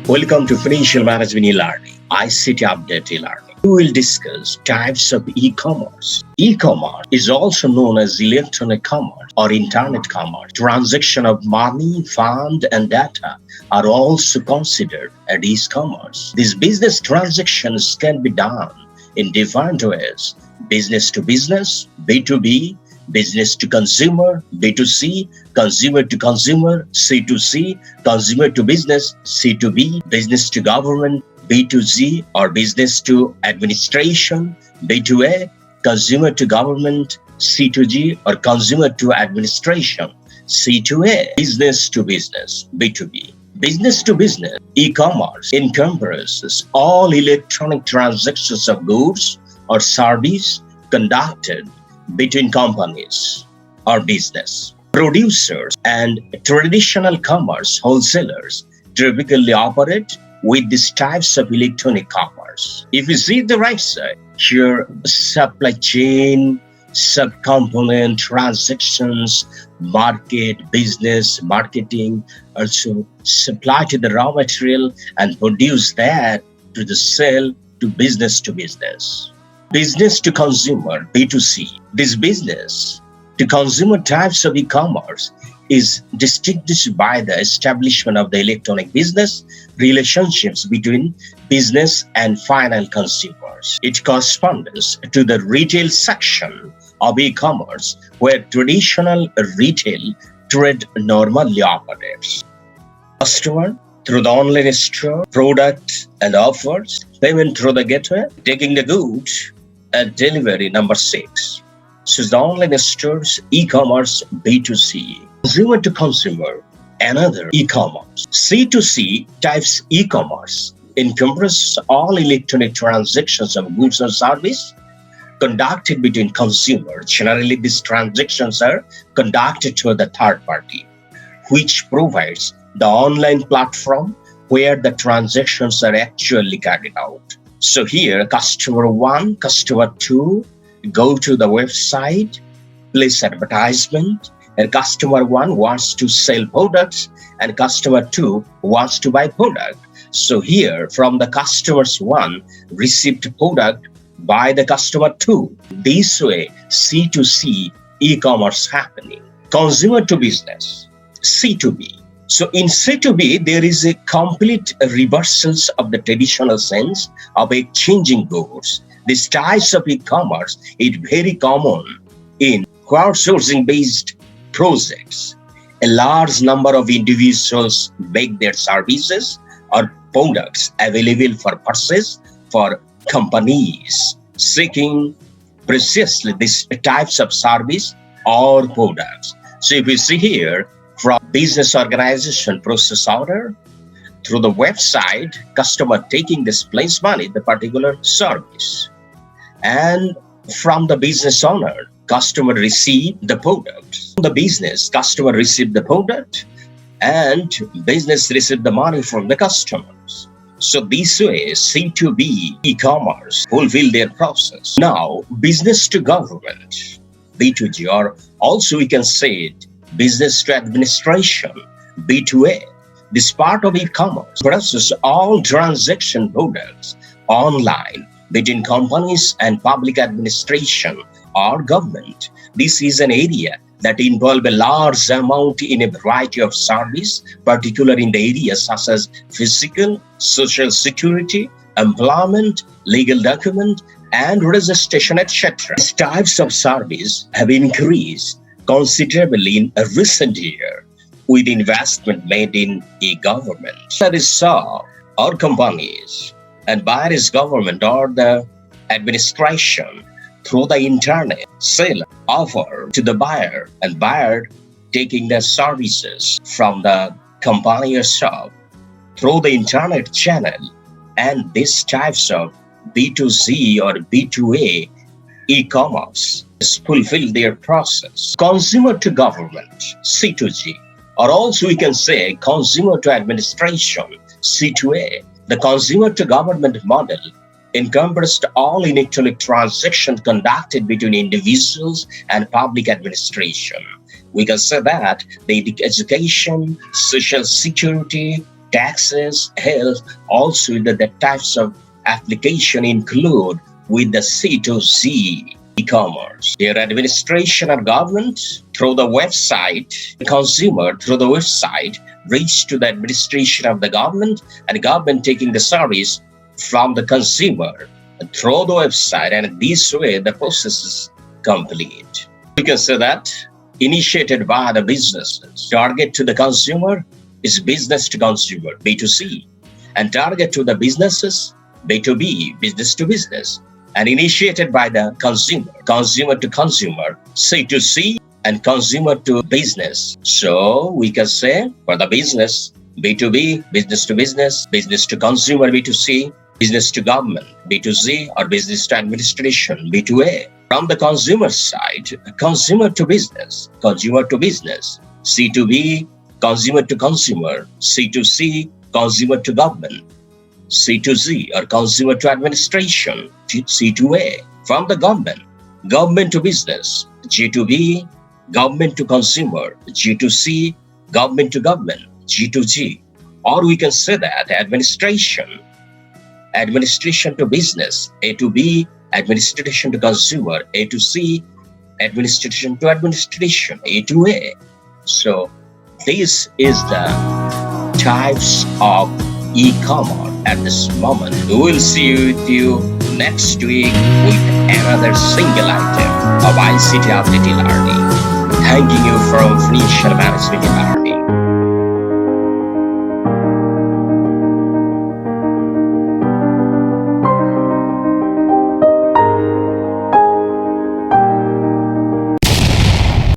Welcome to Financial Management eLearning, ICT Update eLearning. We will discuss types of e-commerce. E-commerce is also known as electronic commerce or internet commerce. Transaction of money, fund, and data are also considered as e-commerce. These business transactions can be done in different ways: business to business, B2B, business to consumer, B2C, consumer to consumer, C2C, consumer to business, C2B, business to government, B2G, or business to administration, B2A, consumer to government, C2G, or consumer to administration, C2A, business to business, B2B. Business to business e-commerce encompasses all electronic transactions of goods or service conducted between companies or business. Producers and traditional commerce wholesalers typically operate with these types of electronic commerce. If you see the right side, here supply chain, subcomponent transactions, market, business, marketing, also supply to the raw material and produce that to the sale to business to business. Business to consumer, B2C. This business to consumer types of e-commerce is distinguished by the establishment of the electronic business relationships between business and final consumers. It corresponds to the retail section of e-commerce where traditional retail trade normally operates. Customer through the online store, product and offers, payment through the gateway, taking the goods and delivery number 6. So the online stores, e-commerce, B2C. Consumer to consumer, another e-commerce. C2C types e-commerce encompasses all electronic transactions of goods and service conducted between consumers. Generally, these transactions are conducted through the third party, which provides the online platform where the transactions are actually carried out. So here, customer 1, customer 2 go to the website, place advertisement, and customer 1 wants to sell products and customer 2 wants to buy product. So here, from the customers 1 received product by the customer 2. This way, C2C e-commerce happening. Consumer to business, C2B. So in C2B, there is a complete reversals of the traditional sense of exchanging goods. This types of e-commerce is very common in crowdsourcing-based projects. A large number of individuals make their services or products available for purchase for companies seeking precisely these types of service or products. So if you see here, from business organization process order through the website, customer taking this place money, the particular service. And from the business owner, customer receive the product. From the business, customer receive the product and business receive the money from the customers. So this way, C2B e-commerce fulfill their process. Now, business to government, B2G, or also we can say it, business to administration, B2A. This part of e-commerce processes all transaction products online between companies and public administration or government. This is an area that involves a large amount in a variety of service, particularly in the areas such as physical, social security, employment, legal document, and registration, etc. These types of service have increased considerably in a recent year with investment made in e-government. That is so, our companies and various government or the administration through the internet sell offer to the buyer and buyer taking their services from the company or shop through the internet channel, and these types of B2C or B2A e-commerce fulfill their process. Consumer to government, C2G, or also we can say consumer to administration, C2A. The consumer to government model encompassed all electronic transactions conducted between individuals and public administration. We can say that the education, social security, taxes, health. Also, the types of application include with the C2C e-commerce. Their administration of government through the website, consumer through the website reach to the administration of the government, and government taking the service from the consumer through the website, and this way the process is complete. We can say that initiated by the businesses. Target to the consumer is business to consumer, B2C, and target to the businesses, B2B, business to business, and initiated by the consumer, consumer to consumer, C2C, and consumer to business. So we can say for the business, B2B, business to business, business to consumer, B2C, business to government, B2C, or business to administration, B2A. From the consumer side, consumer to business, C2B, consumer to consumer, C2C, consumer to government, C2Z, or consumer to administration, C2A. From the government to business, G2B, government to consumer, G2C, government to government, G2G. Or we can say that administration to business, A to B, administration to consumer, A to C, administration to administration, A to A. So this is the types of e-commerce at this moment. We will see with you next week with another single item of ICT Update eLearning. Thanking you from Financial Management eLearning.